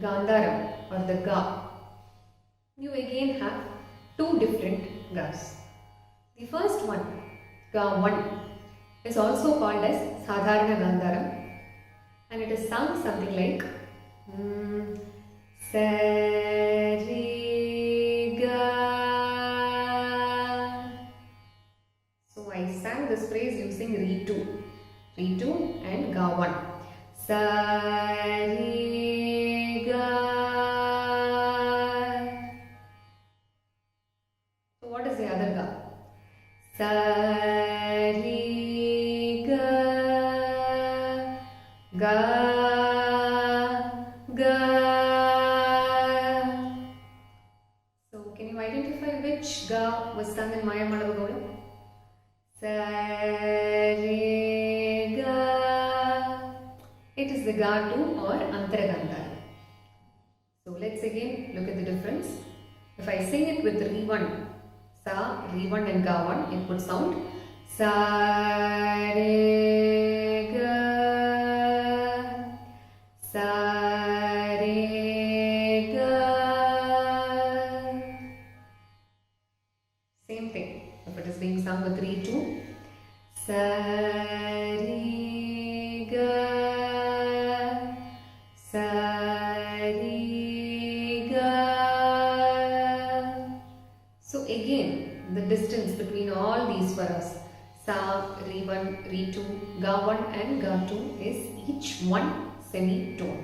Gandharam or the Ga, you again have two different Gas. The first one, Ga 1, is also called as Sadharana Gandharam, and it is sung something like Sari Ga. So I sang this phrase using Re 2 and Ga 1. Sari Ga. So what is the other Ga? Sari Ga. Ga. Ga. So can you identify which Ga was sung in Maya Madhavagowda? Sari Ga. It is the Ga 2 or Antaragandhara. So let's again look at the difference. If I sing it with Re 1, Sa, Re 1 and Ga 1, it would sound Sa Re Ga, Sa Re Ga. Same thing if it is being sung with Re 2, Sa Re Ga, Sa Re Ga. So again, the distance between all these swaras, Sa, Re 1, Re 2, Ga 1 and Ga 2 is each one semitone.